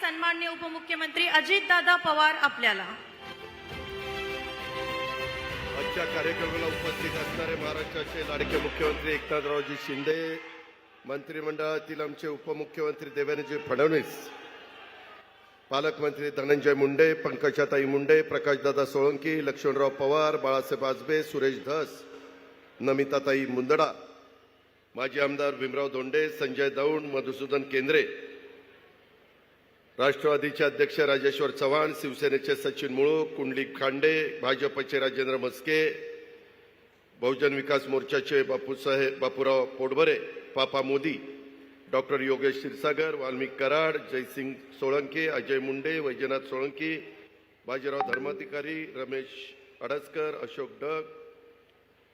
सन्माननीय उपमुख्यमंत्री अजितदादा पवार आपल्याला. आजच्या कार्यक्रमाला उपस्थित असणारे महाराष्ट्राचे लाडके मुख्यमंत्री एकनाथरावजी शिंदे, मंत्रिमंडळातील आमचे उपमुख्यमंत्री देवेंद्रजी फडणवीस, पालकमंत्री धनंजय मुंडे, पंकजाताई मुंडे, प्रकाशदादा सोळंकी, लक्ष्मणराव पवार, बाळासाहेब आजबे, सुरेश धस, नमिताताई मुंदडा, माजी आमदार भीमराव धोंडे, संजय दौंड, मधुसूदन केंद्रे, राष्ट्रवादीचे अध्यक्ष राजेश्वर चव्हाण, शिवसेनेचे सचिन मुळूक, कुंडलिक खांडे, भाजपचे राजेंद्र मस्के, बहुजन विकास मोर्चाचे बापूराव पोटभरे, पापा मोदी, डॉक्टर योगेश क्षीरसागर, वाल्मिक कराड, जयसिंग सोळंके, अजय मुंडे, वैजनाथ सोळंकी, बाजीराव धर्माधिकारी, रमेश अडसकर, अशोक डग,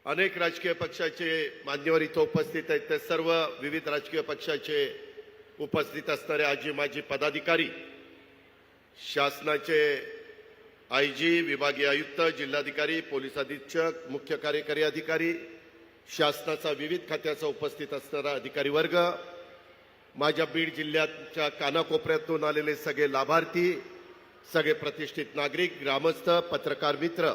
अनेक राजकीय पक्षाचे मान्यवर इथं उपस्थित आहेत. ते सर्व विविध राजकीय पक्षाचे उपस्थित असणारे आजी माजी पदाधिकारी, शासनाचे आयजी, विभागीय आयुक्त, जिल्हाधिकारी, पोलीस अधीक्षक, मुख्य कार्यकारी अधिकारी, शासनाचा विविध खात्याचा उपस्थित असणारा अधिकारी वर्ग, माझ्या बीड जिल्ह्याच्या कानाकोपऱ्यातून आलेले सगळे लाभार्थी, सगळे प्रतिष्ठित नागरिक, ग्रामस्थ, पत्रकार मित्र,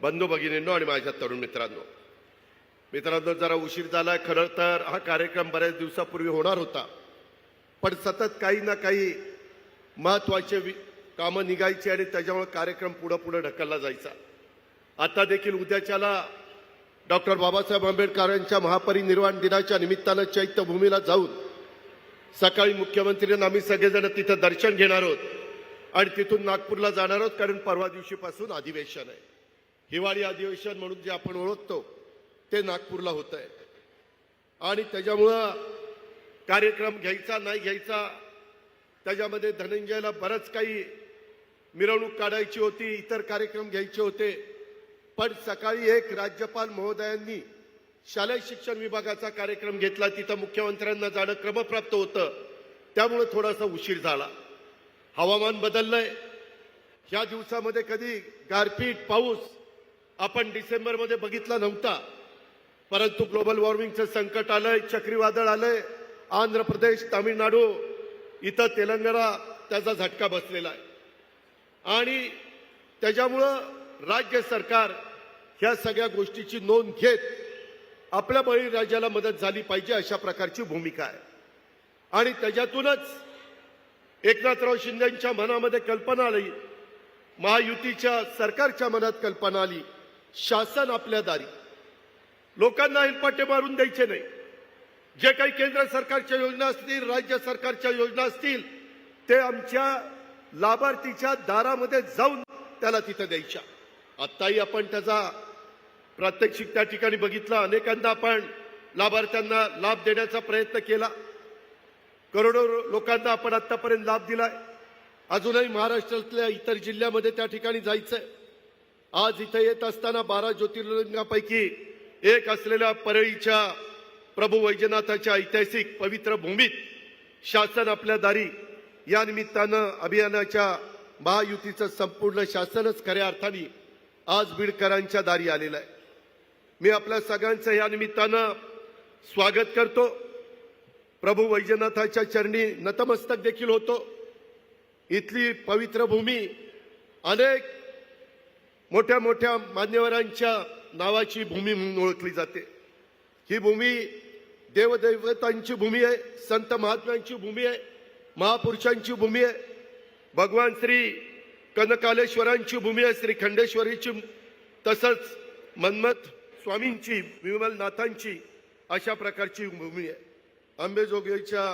बंधू भगिनींनो आणि माझ्या तरुण मित्रांनो, जरा उशीर झाला. खरं तर हा कार्यक्रम बऱ्याच दिवसापूर्वी होणार होता, पण सतत काही ना काही महत्वाचे कामं निघायची आणि त्याच्यामुळे कार्यक्रम पुढे ढकलला जायचा. आता देखील उद्याच्याला डॉक्टर बाबासाहेब आंबेडकरांच्या महापरिनिर्वाण दिनाच्या निमित्तानं चैत्यभूमीला जाऊन सकाळी मुख्यमंत्र्यांना आम्ही सगळेजण तिथं दर्शन घेणार आहोत आणि तिथून नागपूरला जाणार आहोत, कारण परवा दिवशीपासून अधिवेशन आहे. हिवाळी अधिवेशन म्हणून जे आपण ओळखतो ते नागपूरला होत आहे आणि त्याच्यामुळं कार्यक्रम घ्यायचा नाही घ्यायचा, त्याच्यामध्ये धनंजयला बरंच काही मिरवणूक काढायची होती, इतर कार्यक्रम घ्यायचे होते. पण सकाळी एक राज्यपाल महोदयांनी शालेय शिक्षण विभागाचा कार्यक्रम घेतला, तिथं मुख्यमंत्र्यांना जाणं क्रमप्राप्त होतं, त्यामुळे थोडासा उशीर झाला. हवामान बदललंय. ह्या दिवसामध्ये कधी गारपीट पाऊस आपण डिसेंबरमध्ये बघितला नव्हता, परंतु ग्लोबल वॉर्मिंगचं संकट आलंय, चक्रीवादळ आलंय, आंध्र प्रदेश, तामिळनाडू, इथं तेलंगणा त्याचा झटका बसलेला आहे आणि त्याच्यामुळं राज्य सरकार ह्या सगळ्या गोष्टीची नोंद घेत आपल्या बळीराजाला मदत झाली पाहिजे अशा प्रकारची भूमिका आहे. आणि त्याच्यातूनच एकनाथराव शिंदेंच्या मनामध्ये कल्पना आली, महायुतीच्या सरकारच्या मनात कल्पना आली, शासन आपल्या दारी, लोकांना हेलपाटे मारून द्यायचे नाही. जे काही केंद्र सरकारच्या योजना असतील, राज्य सरकारच्या योजना असतील, ते आमच्या लाभार्थीच्या दारामध्ये जाऊन त्याला तिथं द्यायच्या. आत्ताही आपण त्याचा प्रात्यक्षिक त्या ठिकाणी बघितलं. अनेकांना आपण लाभार्थ्यांना लाभ देण्याचा प्रयत्न केला. करोडो लोकांना आपण आतापर्यंत लाभ दिलाय. अजूनही महाराष्ट्रातल्या इतर जिल्ह्यामध्ये त्या ठिकाणी जायचंय. आज इथे येत असताना 12 ज्योतिर्लिंगापैकी एक असलेल्या परळीच्या प्रभू वैजनाथाच्या ऐतिहासिक पवित्र भूमीत शासन आपल्या दारी या निमित्तानं अभियानाच्या महायुतीचं संपूर्ण शासनच खऱ्या अर्थाने आज बीडकरांच्या दारी आलेलं आहे. मी आपल्या सगळ्यांचं या निमित्तानं स्वागत करतो. प्रभू वैजनाथाच्या चरणी नतमस्तक देखील होतो. इथली पवित्र भूमी अनेक मोठ्या मोठ्या मान्यवरांच्या नावाची भूमी म्हणून ओळखली जाते. ही भूमी देवदैवतांची भूमी आहे, संत महात्म्यांची भूमी आहे, महापुरुषांची भूमी आहे, भगवान श्री कनकालेश्वरांची भूमी आहे, श्री खंडेश्वरीची, तसंच मन्मथ स्वामींची, विमलनाथांची अशा प्रकारची भूमी आहे. अंबेजोगाईच्या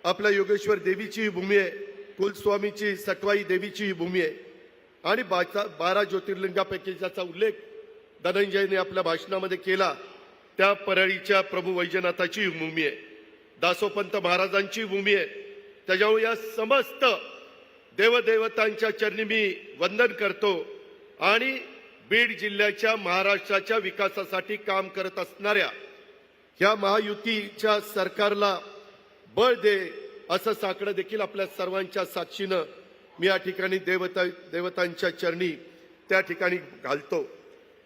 आपल्या योगेश्वर देवीची भूमी आहे, कुलस्वामीची सटवाई देवीची भूमी आहे आणि 12 ज्योतिर्लिंगापैकी ज्याचा उल्लेख धनंजयने आपल्या भाषणामध्ये केला त्या परळीच्या प्रभू वैजनाथाची भूमी आहे, दासोपंत महाराजांची भूमी आहे. त्याच्यामुळे या समस्त देवदेवतांच्या चरणी मी वंदन करतो आणि बीड जिल्ह्याच्या महाराष्ट्राच्या विकासासाठी काम करत असणाऱ्या ह्या महायुतीच्या सरकारला बळ दे असं साकडं देखील आपल्या सर्वांच्या साक्षीनं मी या ठिकाणी देवतांच्या चरणी त्या ठिकाणी घालतो.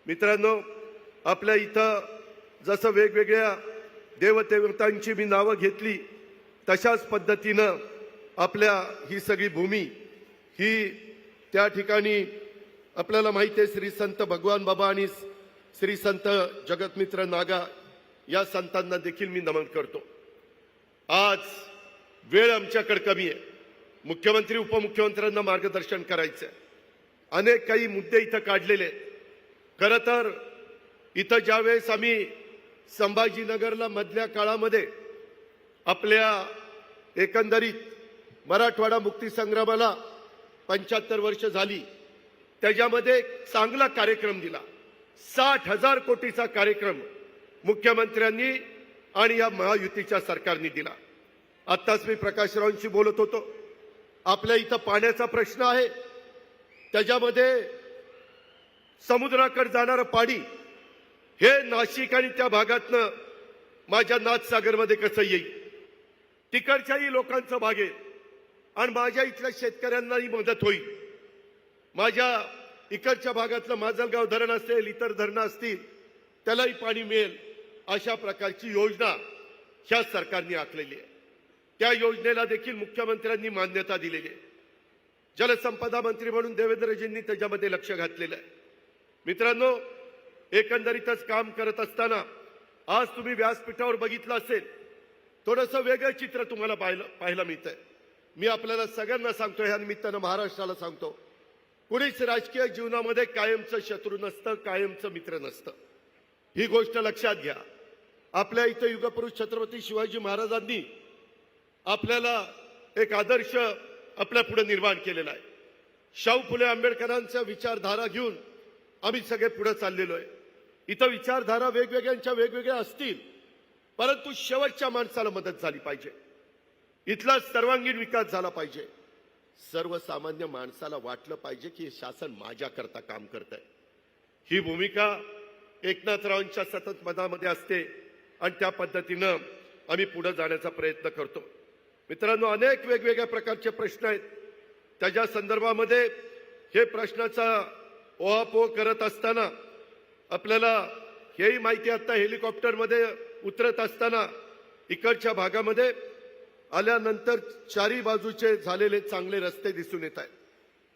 मित्रांनो, आपल्या इथं जसं वेगवेगळ्या देवदेवतांची मी नावं घेतली तशाच पद्धतीनं आपल्या ही सगळी भूमी ही त्या ठिकाणी आपल्याला माहिती आहे श्री संत भगवान बाबा आणि श्री संत जगतमित्र नागा या संतांना देखील मी नमन करतो. आज वेळ आमच्याकडे कमी आहे. मुख्यमंत्री उपमुख्यमंत्र्यांना मार्गदर्शन करायचं आहे. अनेक काही मुद्दे इथं काढलेले आहेत. खरं तर इथं ज्यावेळेस आम्ही संभाजीनगरला मधल्या काळामध्ये आपल्या एकंदरीत मराठवाडा मुक्तीसंग्रामाला 75 वर्ष झाली, त्याच्यामध्ये एक चांगला कार्यक्रम दिला. 60,000 कोटीचा कार्यक्रम मुख्यमंत्र्यांनी आणि या महायुतीच्या सरकारने दिला. आत्ताच मी प्रकाशरावांशी बोलत होतो. आपल्या इथं पाण्याचा प्रश्न आहे, त्याच्यामध्ये समुद्राकडे जाणारं पाणी हे नाशिक आणि त्या भागातनं माझ्या नाथसागरमध्ये कसं येईल, तिकडच्याही लोकांचं भागेल आणि माझ्या इथल्या शेतकऱ्यांनाही मदत होईल. माझ्या इकडच्या भागातलं माजलगाव धरण असेल, इतर धरणं असतील, त्यालाही पाणी मिळेल. अशा प्रकारची योजना ह्या सरकारने आखलेली आहे. त्या योजनेला देखील मुख्यमंत्र्यांनी मान्यता दिलेली आहे. जलसंपदा मंत्री म्हणून देवेंद्रजींनी त्याच्यामध्ये लक्ष घातलेलं आहे. मित्रांनो, एकंदरीतच काम करत असताना आज तुम्ही व्यासपीठावर बघितलं असेल, थोडंसं वेगळं चित्र तुम्हाला पाहायला मिळतंय. मी आपल्याला सगळ्यांना सांगतो, ह्या निमित्तानं महाराष्ट्राला सांगतो, कुणीच राजकीय जीवनामध्ये कायमचं शत्रू नसतं, कायमचं मित्र नसतं. ही गोष्ट लक्षात घ्या. आपल्या इथं युगपुरुष छत्रपती शिवाजी महाराजांनी आपल्याला एक आदर्श आपल्या पुढे निर्माण केलेला आहे. शाहू फुले आंबेडकरांच्या विचारधारा घेऊन आम्ही सगळे पुढे चाललेलो आहे. इथं विचारधारा वेगवेगळ्यांच्या वेगवेगळ्या असतील, परंतु शेवटच्या माणसाला मदत झाली पाहिजे. इथला सर्वांगीण विकास झाला पाहिजे. सर्वसामान्य माणसाला वाटलं पाहिजे की हे शासन माझ्याकरता काम करत आहे. ही भूमिका एकनाथरावांच्या सतत मनामध्ये असते आणि त्या पद्धतीनं आम्ही पुढे जाण्याचा प्रयत्न करतो. मित्रांनो, अनेक वेगवेगळ्या प्रकारचे प्रश्न आहेत. त्याच्या संदर्भामध्ये हे प्रश्नाचा ओहापोह करत असताना आपल्याला हेही माहिती, आता हेलिकॉप्टरमध्ये उतरत असताना इकडच्या भागामध्ये आल्यानंतर चारी बाजूचे झालेले चांगले रस्ते दिसून येत आहेत.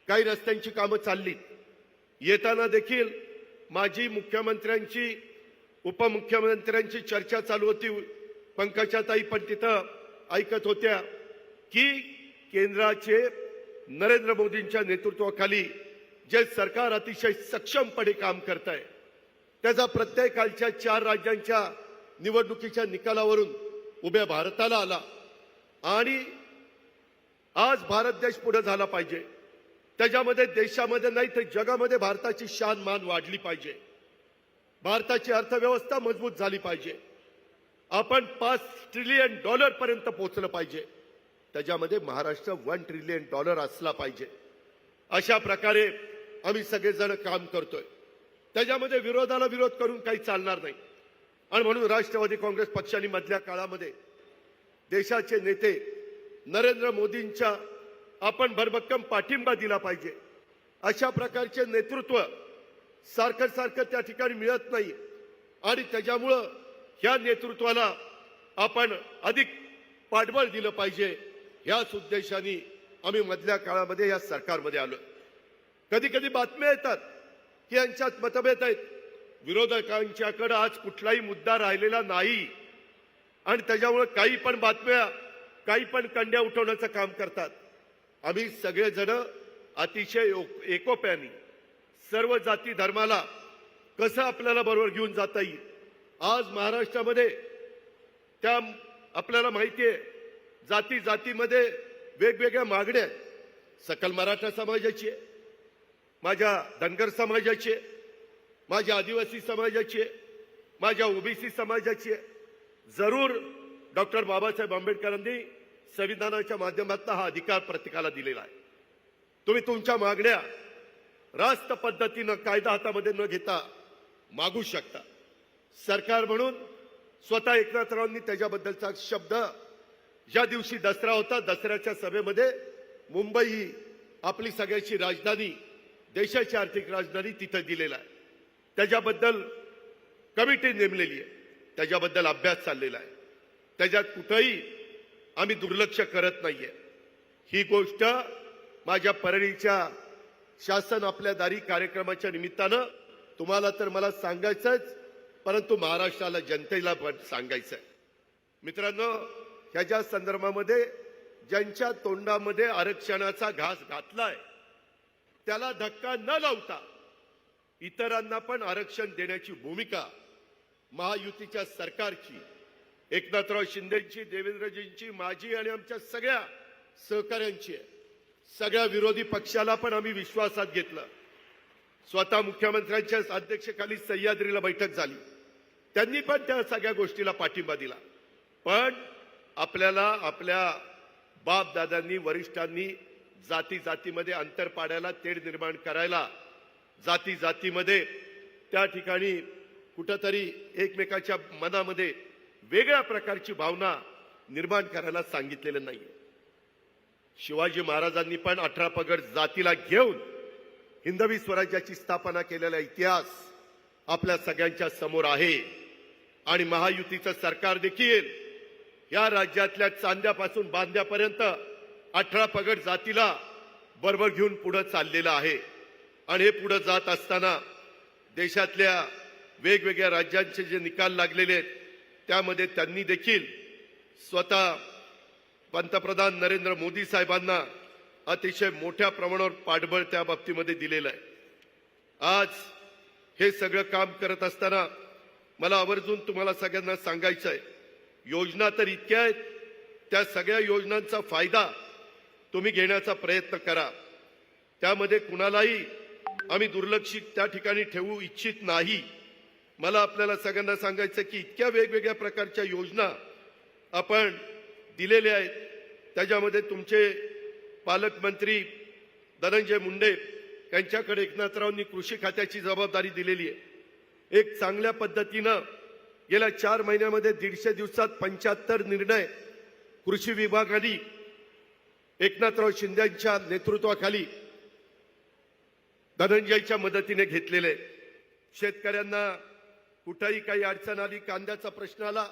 काही रस्त्यांची कामं चालली. येताना देखील माजी मुख्यमंत्र्यांची उपमुख्यमंत्र्यांची चर्चा चालू होती. पंकजाताई पण तिथं ऐकत होत्या की केंद्राचे नरेंद्र मोदींच्या नेतृत्वाखाली जे सरकार अतिशय सक्षमपणे काम करत आहे, त्याचा प्रत्येकाच्या 4 राज्यांच्या निवडणुकीच्या निकालावरून उभ्या भारताला आला. आणि आज भारत देश पुढे झाला पाहिजे. त्याच्यामध्ये देशामध्ये नाही तर जगामध्ये भारताची शान मान वाढली पाहिजे. भारताची अर्थव्यवस्था मजबूत झाली पाहिजे. आपण $5 ट्रिलियन पर्यंत पोहोचलं पाहिजे. त्याच्यामध्ये महाराष्ट्र $1 ट्रिलियन असला पाहिजे. अशा प्रकारे आम्ही सगळेजण काम करतोय. त्याच्यामध्ये विरोधाला विरोध करून काही चालणार नाही. आणि म्हणून राष्ट्रवादी काँग्रेस पक्षाने मधल्या काळामध्ये देशाचे नेते नरेंद्र मोदींच्या आपण भरभक्कम पाठिंबा दिला पाहिजे. अशा प्रकारचे नेतृत्व सारखं सारखं त्या ठिकाणी मिळत नाही आणि त्याच्यामुळं ह्या नेतृत्वाला आपण अधिक पाठबळ दिलं पाहिजे. ह्याच उद्देशाने आम्ही मधल्या काळामध्ये या सरकारमध्ये आलो. कधी कधी बातम्या येतात की यांच्यात मतभेद आहेत. विरोधकांच्याकडे आज कुठलाही मुद्दा राहिलेला नाही आणि त्याच्यामुळे काही पण बातम्या, काही पण कंड्या उठवण्याचं काम करतात. आम्ही सगळेजण अतिशय एकोप्याने सर्व जाती धर्माला कसं आपल्याला बरोबर घेऊन जाता येईल. आज महाराष्ट्रामध्ये त्या आपल्याला माहिती आहे, जाती जातीमध्ये वेगवेगळ्या मागण्या आहेत. सकल मराठा समाजाची आहे, माझ्या धनगर समाजाची आहे, माझ्या आदिवासी समाजाची आहे, माझ्या ओबीसी समाजाची आहे. जरूर डॉक्टर बाबासाहेब आंबेडकरांनी संविधानाच्या माध्यमातून हा अधिकार प्रत्येकाला दिलेला आहे. तुम्ही तुमच्या मागण्या रास्त पद्धतीनं कायदा हातामध्ये न घेता मागू शकता. सरकार म्हणून स्वतः एकनाथरावांनी त्याच्याबद्दलचा शब्द, ज्या दिवशी दसरा होता, दसऱ्याच्या सभेमध्ये मुंबई ही आपली सगळ्याची राजधानी, देशाची आर्थिक राजधानी तिथं दिलेला आहे. त्याच्याबद्दल कमिटी नेमलेली आहे, त्याच्याबद्दल अभ्यास चाललेला आहे. त्याच्यात कुठेही आम्ही दुर्लक्ष करत नाहीये. ही गोष्ट माझ्या परळीच्या शासन आपल्या दारी कार्यक्रमाच्या निमित्तानं तुम्हाला तर मला सांगायचंच, परंतु महाराष्ट्राला जनतेला पण सांगायचं आहे. मित्रांनो, ह्याच्या संदर्भामध्ये ज्यांच्या तोंडामध्ये आरक्षणाचा घास घातलाय त्याला धक्का न लावता इतरांना पण आरक्षण देण्याची भूमिका महायुतीच्या सरकारची, एकनाथराव शिंदेची, देवेंद्रजींची, माझी आणि आमच्या सगळ्या सहकाऱ्यांची आहे. सगळ्या विरोधी पक्षाला पण आम्ही विश्वासात घेतलं. स्वतः मुख्यमंत्र्यांच्या अध्यक्षतेखाली सह्याद्रीला बैठक झाली, त्यांनी पण त्या सगळ्या गोष्टीला पाठिंबा दिला. पण आपल्याला आपल्या बाप दादांनी, वरिष्ठांनी जाती जातीमध्ये अंतर पाडायला, तेढ निर्माण करायला, जाती जातीमध्ये त्या ठिकाणी कुठंतरी एकमेकाच्या मनामध्ये वेगळ्या प्रकारची भावना निर्माण करायला सांगितलेलं नाही. शिवाजी महाराजांनी पण 18 पगड जातीला घेऊन हिंदवी स्वराज्याची स्थापना केलेला इतिहास आपल्या सगळ्यांच्या समोर आहे. आणि महायुतीचं सरकार देखील या राज्यातल्या चांद्यापासून बांद्यापर्यंत 18 पगड जातीला बरोबर घेऊन पुढे चाललेलं आहे. आणि हे पुढे जात असताना देशातल्या वेगवेगळ्या राज्यांचे जे निकाल लागलेले आहेत त्यामध्ये त्यांनी देखील स्वतः पंतप्रधान नरेंद्र मोदी साहेबांना अतिशय मोठ्या प्रमाणावर पाठबळ त्या बाबतीमध्ये दिलेलं आहे. आज हे सगळं काम करत असताना मला आवर्जून तुम्हाला सगळ्यांना सांगायचं आहे, योजना तर इतक्या आहेत, त्या सगळ्या योजनांचा फायदा तुम्ही घेण्याचा प्रयत्न करा. त्यामध्ये कुणालाही आम्ही दुर्लक्षित त्या ठिकाणी ठेवू इच्छित नाही. मला आपल्याला सगळ्यांना सांगायचं की इतक्या वेगवेगळ्या प्रकारच्या योजना आपण दिलेल्या आहेत. त्याच्यामध्ये तुमचे पालकमंत्री धनंजय मुंडे यांच्याकडे एकनाथरावांनी कृषी खात्याची जबाबदारी दिलेली आहे. एक चांगल्या पद्धतीनं गेल्या 4 महिन्यामध्ये 150 दिवसात 75 निर्णय कृषी विभागाने एकनाथराव शिंदेच्या नेतृत्वाखाली धनंजयच्या मदतीने घेतलेले. शेतकऱ्यांना कुठेही काही अडचण आली, कांद्याचा प्रश्न आला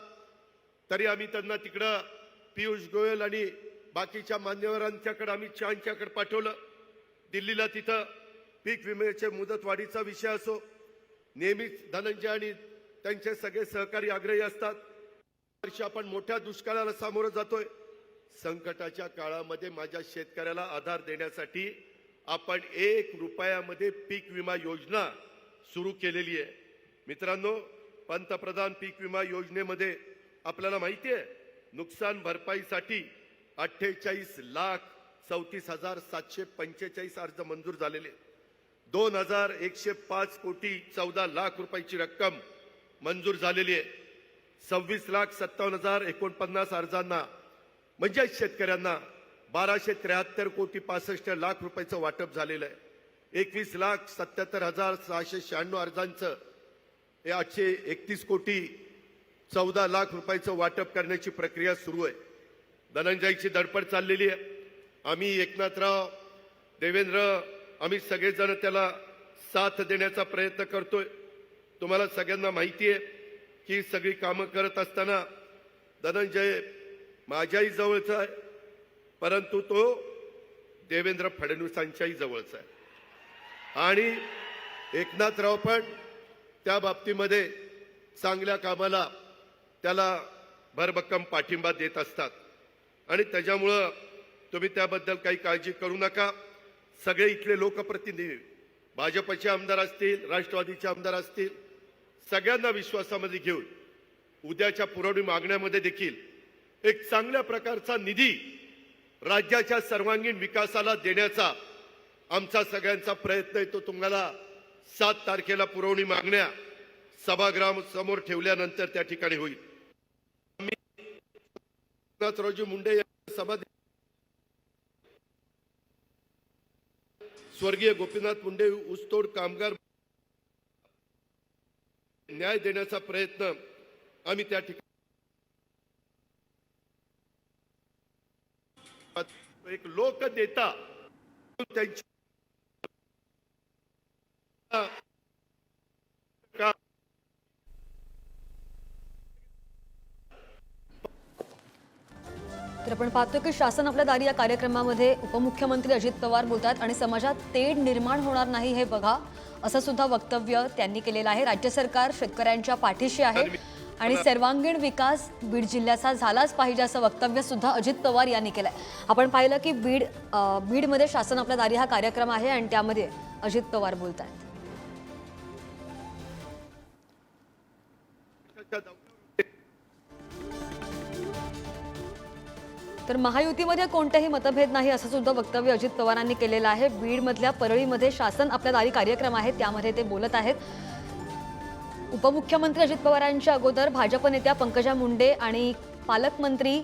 तरी आम्ही त्यांना तिकडं पियुष गोयल आणि बाकीच्या मान्यवरांच्याकडे आम्ही यांच्याकडे पाठवलं. दिल्लीला तिथं पीक विम्याचे मुदतवाढीचा विषय असो, नेहमीच धनंजय आणि त्यांचे सगळे सहकारी आग्रही असतात. वर्षी आपण मोठ्या दुष्काळाला सामोरं जातोय. संकटाच्या काळामध्ये माझ्या शेतकऱ्याला आधार देण्यासाठी आपण 1 रुपयामध्ये पीक विमा योजना सुरू केलेली आहे. मित्रांनो, पंतप्रधान पीक विमा योजनेमध्ये आपल्याला माहिती आहे नुकसान भरपाईसाठी 48,34,745 अर्ज मंजूर झालेले. 2,105 कोटी 14 लाख रुपयाची रक्कम मंजूर झालेली आहे. 26,57,049 अर्जांना म्हणजे शेतकऱ्यांना 1,273 कोटी 65 लाख रुपयाचं वाटप झालेलं आहे. 21,77,696 अर्जांचं 831 कोटी 14 लाख रुपयाचं वाटप करण्याची प्रक्रिया सुरू आहे. धनंजयची धडपड चाललेली आहे. आम्ही एकनाथराव, देवेंद्र, आम्ही सगळेजण त्याला साथ देण्याचा प्रयत्न करतोय. तुम्हाला सगळ्यांना माहिती आहे की सगळी कामं करत असताना धनंजय माझ्याही जवळचा आहे, परंतु तो देवेंद्र फडणवीसांच्याही जवळचा आहे. आणि एकनाथराव पण त्या बाबतीमध्ये चांगल्या कामाला त्याला भरभक्कम पाठिंबा देत असतात. आणि त्याच्यामुळं तुम्ही त्याबद्दल काही काळजी करू नका. सगळे इथले लोकप्रतिनिधी, भाजपचे आमदार असतील, राष्ट्रवादीचे आमदार असतील, सगळ्यांना विश्वासामध्ये घेऊन उद्याच्या पुरवणी मागण्यामध्ये देखील एक चांगल्या प्रकारचा निधी राज्याच्या सर्वांगीण विकासाला देण्याचा आमचा सगळ्यांचा प्रयत्न आहे. तो तुम्हाला 7 तारखेला पुरवणी मागण्या सभागृह समोर ठेवल्यानंतर त्या ठिकाणी होईल. एकनाथरावजी मुंडे यांच्या समाधी स्वर्गीय गोपीनाथ मुंडे ऊसतोड कामगार न्याय देण्याचा प्रयत्न आम्ही त्या ठिकाणी एक लोकनेता त्यांची तर आपण पाहतो की शासन आपल्या दारी या कार्यक्रमामध्ये उपमुख्यमंत्री अजित पवार बोलतात आणि समाजात तेढ निर्माण होणार नाही हे बघा असं सुद्धा वक्तव्य त्यांनी केलेलं आहे। राज्य सरकार शेतकऱ्यांच्या पाठीशी आहे आणि सर्वांगीण विकास बीड जिल्ह्याचा झालाच पाहिजे असं वक्तव्य सुद्धा अजित पवार यांनी केलंय। आपण पाहिलं की बीडमध्ये शासन आपल्या दारी हा कार्यक्रम आहे आणि त्यामध्ये अजित पवार बोलत आहेत। तर महायुतीमध्ये कोणतेही मतभेद नाही असं सुद्धा वक्तव्य अजित पवारांनी केलेलं आहे। बीडमधल्या परळीमध्ये शासन आपल्या दारी कार्यक्रम आहे त्यामध्ये ते बोलत आहेत। उपमुख्यमंत्री अजित पवारांच्या अगोदर भाजप नेत्या पंकजा मुंडे आणि पालकमंत्री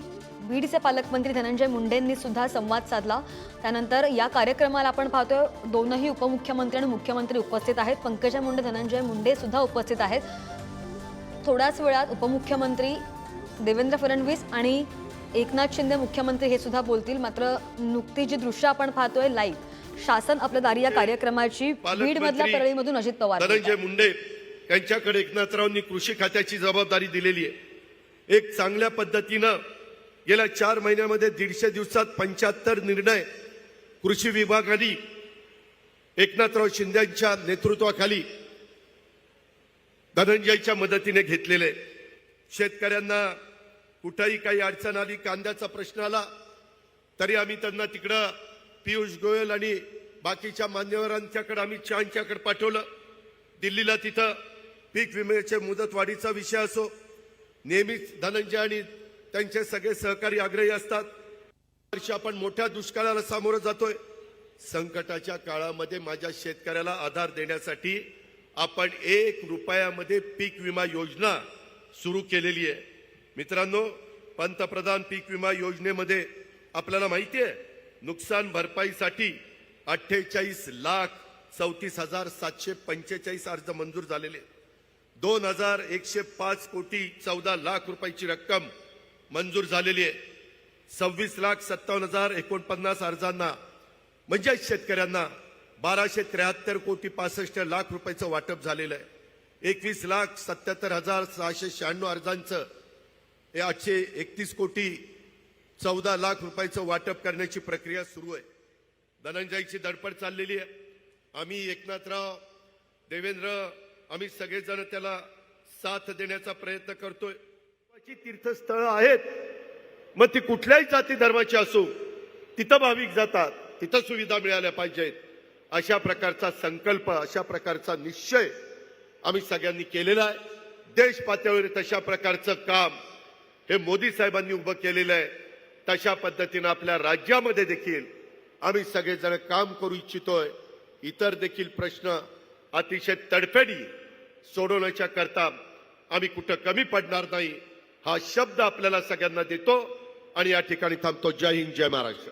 बीडचे पालकमंत्री धनंजय मुंडेंनी सुद्धा संवाद साधला। त्यानंतर या कार्यक्रमाला आपण पाहतोय दोनही उपमुख्यमंत्री आणि मुख्यमंत्री उपस्थित आहेत। पंकजा मुंडे धनंजय मुंडे सुद्धा उपस्थित आहेत। थोड्याच वेळात उपमुख्यमंत्री देवेंद्र फडणवीस आणि एकनाथ शिंदे मुख्यमंत्री हे सुद्धा बोलतील। मात्र नुकती जी दृश्य आपण पाहतोय लाईव्ह शासन आपल्या दारी या कार्यक्रमाची बीडमधल्या परळीमधून अजित पवार धनंजय मुंडे यांच्याकडे एकनाथरावांनी कृषी खात्याची जबाबदारी दिलेली आहे। एक चांगल्या पद्धतीनं गेल्या 4 महिन्यामध्ये 150 दिवसात 75 निर्णय कृषी विभागाने एकनाथराव शिंदेच्या नेतृत्वाखाली धनंजयच्या मदतीने घेतलेले। शेतकऱ्यांना कुठेही काही अडचण आली, कांद्याचा प्रश्न आला तरी आम्ही त्यांना तिकडं पियुष गोयल आणि बाकीच्या मान्यवरांच्याकडे आम्ही यांच्याकडे पाठवलं। दिल्लीला तिथं पीक विम्याच्या मुदतवाढीचा विषय असो, नेहमीच धनंजय आणि त्यांचे सगळे सहकारी आग्रही असतात। वर्षी आपण मोठ्या दुष्काळाला सामोरं जातोय। संकटाच्या काळामध्ये माझ्या शेतकऱ्याला आधार देण्यासाठी आपण 1 रुपयामध्ये पीक विमा योजना सुरू केलेली आहे। मित्रांनो, पंतप्रधान पीक विमा योजनेमध्ये आपल्याला माहिती आहे नुकसान भरपाईसाठी 48,34,745 अर्ज मंजूर झालेले, 2,105 कोटी 14 लाख रुपयाची रक्कम मंजूर झालेली आहे। 26,57,049 अर्जांना म्हणजे शेतकऱ्यांना 1,273 कोटी 65 लाख रुपयाचं वाटप झालेलं आहे। 21,77,696 अर्जांचं 831 कोटी 14 लाख रुपयाचं वाटप करण्याची प्रक्रिया सुरू आहे। धनंजयची धडपड चाललेली आहे। आम्ही एकनाथराव देवेंद्र आम्ही सगळेजण त्याला साथ देण्याचा प्रयत्न करतोय। तीर्थस्थळं आहेत, मग ती कुठल्याही जाती धर्माची असो तिथं भाविक जातात, तिथं सुविधा मिळाल्या पाहिजेत अशा प्रकारचा संकल्प, अशा प्रकारचा निश्चय आम्ही सगळ्यांनी केलेला आहे। देश पातळीवर तशा प्रकारचं काम हे मोदी साहेबांनी उभं केलेलं आहे। तशा पद्धतीने आपल्या राज्यामध्ये देखील आम्ही सगळेजण काम करू इच्छितोय। इतर देखील प्रश्न अतिशय तडफेडी सोडवण्याच्या करता आम्ही कुठं कमी पडणार नाही हा शब्द आपल्याला सगळ्यांना देतो आणि या ठिकाणी थांबतो। जय हिंद, जय महाराष्ट्र।